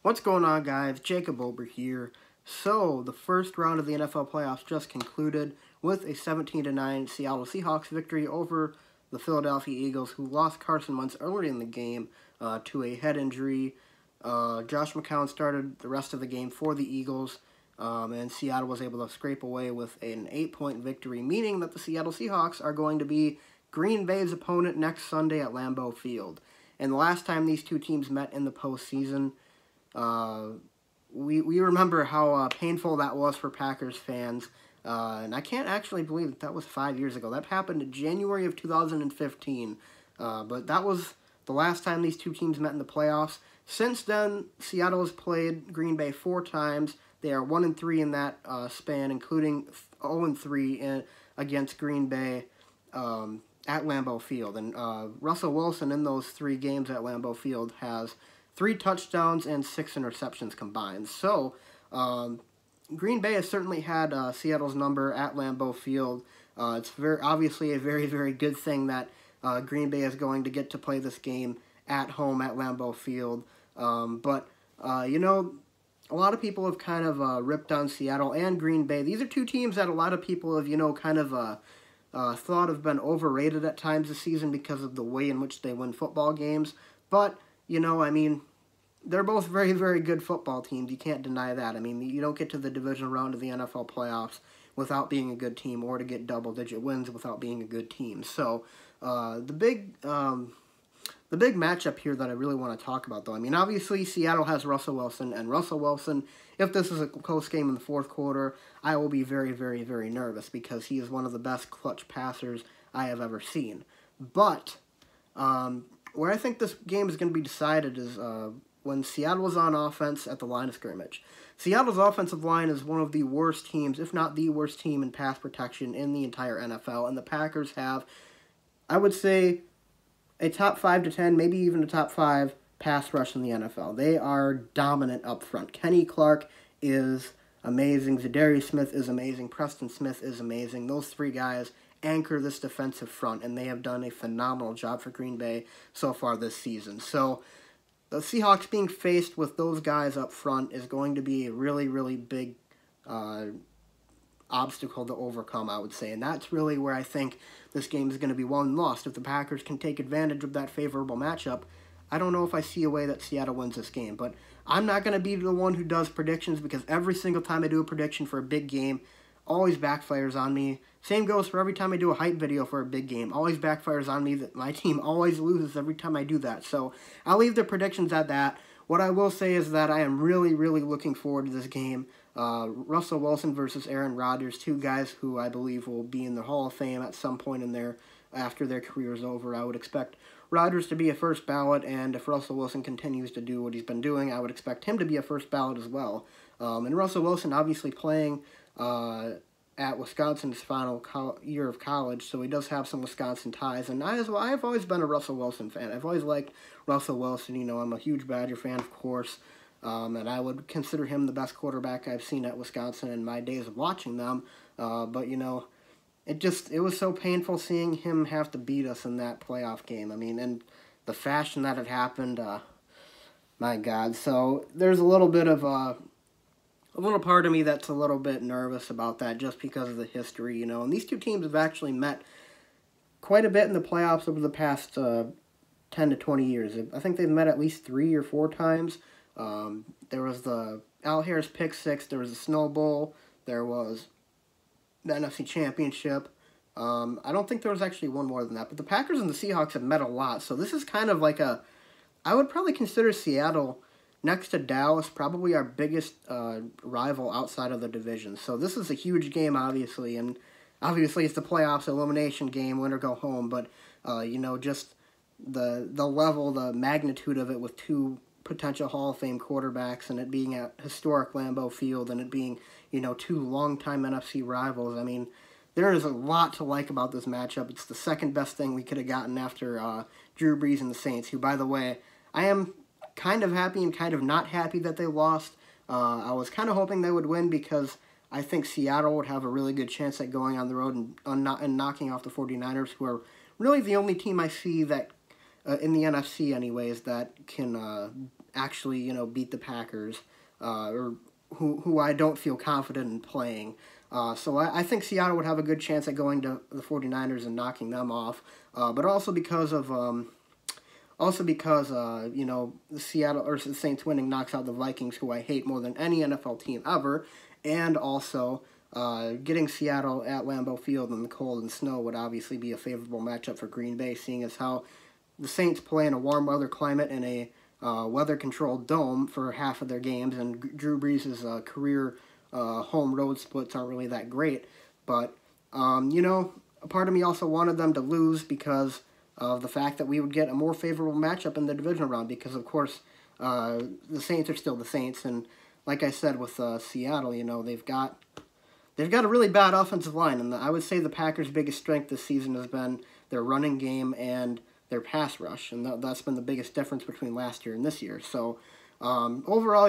What's going on, guys? Jacob Ober here. So, the first round of the NFL playoffs just concluded with a 17-9 Seattle Seahawks victory over the Philadelphia Eagles, who lost Carson Wentz early in the game to a head injury. Josh McCown started the rest of the game for the Eagles, and Seattle was able to scrape away with an 8-point victory, meaning that the Seattle Seahawks are going to be Green Bay's opponent next Sunday at Lambeau Field. And the last time these two teams met in the postseason, we remember how painful that was for Packers fans, and I can't actually believe that was 5 years ago. That happened in January of 2015, but that was the last time these two teams met in the playoffs. Since then, Seattle has played Green Bay 4 times. They are 1-3 in that span, including 0-3 against Green Bay at Lambeau Field. And Russell Wilson in those 3 games at Lambeau Field has 3 touchdowns and 6 interceptions combined. So, Green Bay has certainly had Seattle's number at Lambeau Field. It's obviously a very, very good thing that Green Bay is going to get to play this game at home at Lambeau Field. But a lot of people have kind of ripped on Seattle and Green Bay. These are 2 teams that a lot of people have, kind of thought have been overrated at times this season because of the way in which they win football games. But, they're both very, very good football teams. You can't deny that. You don't get to the divisional round of the NFL playoffs without being a good team, or to get double-digit wins without being a good team. So, the big matchup here that I really want to talk about, though, obviously Seattle has Russell Wilson, and Russell Wilson, if this is a close game in the fourth quarter, I will be very, very, very nervous because he is one of the best clutch passers I have ever seen. But where I think this game is going to be decided is when Seattle is on offense at the line of scrimmage. Seattle's offensive line is one of the worst teams, if not the worst team in pass protection in the entire NFL, and the Packers have, I would say, a top 5 to 10, maybe even a top 5 pass rush in the NFL. They are dominant up front. Kenny Clark is amazing. Zadarius Smith is amazing. Preston Smith is amazing. Those 3 guys anchor this defensive front, and they have done a phenomenal job for Green Bay so far this season. So the Seahawks being faced with those guys up front is going to be a really, really big obstacle to overcome, I would say. And that's really where I think this game is going to be won and lost. If the Packers can take advantage of that favorable matchup, I don't know if I see a way that Seattle wins this game. But I'm not going to be the one who does predictions, because every single time I do a prediction for a big game, always backfires on me. Same goes for every time I do a hype video for a big game. Always backfires on me that my team always loses every time I do that. So I'll leave the predictions at that. What I will say is that I am really, really looking forward to this game. Russell Wilson versus Aaron Rodgers, 2 guys who I believe will be in the Hall of Fame at some point after their career is over. I would expect Rodgers to be a first ballot, and if Russell Wilson continues to do what he's been doing, I would expect him to be a first ballot as well. And Russell Wilson obviously playing at Wisconsin's final year of college, so he does have some Wisconsin ties. And I've always been a Russell Wilson fan. I've always liked Russell Wilson. I'm a huge Badger fan, of course, and I would consider him the best quarterback I've seen at Wisconsin in my days of watching them. But it was so painful seeing him have to beat us in that playoff game. And the fashion that it happened, my God. So there's a little bit of a little part of me that's a little bit nervous about that, just because of the history, And these 2 teams have actually met quite a bit in the playoffs over the past 10 to 20 years. I think they've met at least 3 or 4 times. There was the Al Harris pick 6, there was the Snow Bowl, there was the NFC Championship. I don't think there was actually one more than that, but the Packers and the Seahawks have met a lot, so this is kind of like I would probably consider Seattle, next to Dallas, probably our biggest rival outside of the division. So this is a huge game, obviously, and obviously it's the playoffs, elimination game, win or go home, but, just the level, the magnitude of it with 2 potential Hall of Fame quarterbacks, and it being at historic Lambeau Field, and it being, 2 longtime NFC rivals. There is a lot to like about this matchup. It's the second best thing we could have gotten after Drew Brees and the Saints, who, by the way, I am kind of happy and kind of not happy that they lost. I was kind of hoping they would win, because I think Seattle would have a really good chance at going on the road and knocking off the 49ers, who are really the only team I see that, in the NFC anyways, that can actually, beat the Packers, or who I don't feel confident in playing. So I think Seattle would have a good chance at going to the 49ers and knocking them off, but also because of the Seattle or the Saints winning knocks out the Vikings, who I hate more than any NFL team ever, and also getting Seattle at Lambeau Field in the cold and snow would obviously be a favorable matchup for Green Bay, seeing as how the Saints play in a warm weather climate in a weather-controlled dome for half of their games, and Drew Brees' career home road splits aren't really that great. But, a part of me also wanted them to lose because of the fact that we would get a more favorable matchup in the divisional round, because, of course, the Saints are still the Saints, and like I said with Seattle, they've got a really bad offensive line, and I would say the Packers' biggest strength this season has been their running game and their pass rush, and that's been the biggest difference between last year and this year. So overall,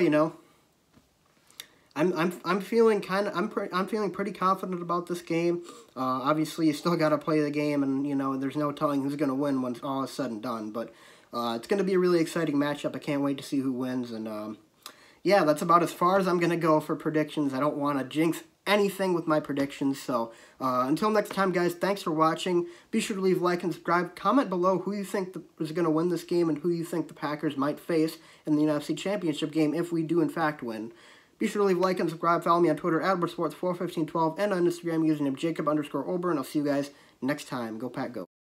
I'm feeling pretty confident about this game. Obviously, you still got to play the game, and there's no telling who's going to win when all is said and done. But it's going to be a really exciting matchup. I can't wait to see who wins, and yeah, that's about as far as I'm going to go for predictions. I don't want to jinx anything with my predictions. So until next time, guys, thanks for watching. Be sure to leave a like and subscribe. Comment below who you think is going to win this game and who you think the Packers might face in the NFC Championship game if we do in fact win. Be sure to leave a like and subscribe. Follow me on Twitter @sports41512 and on Instagram using Jacob_Ober, and I'll see you guys next time. Go Pack, go.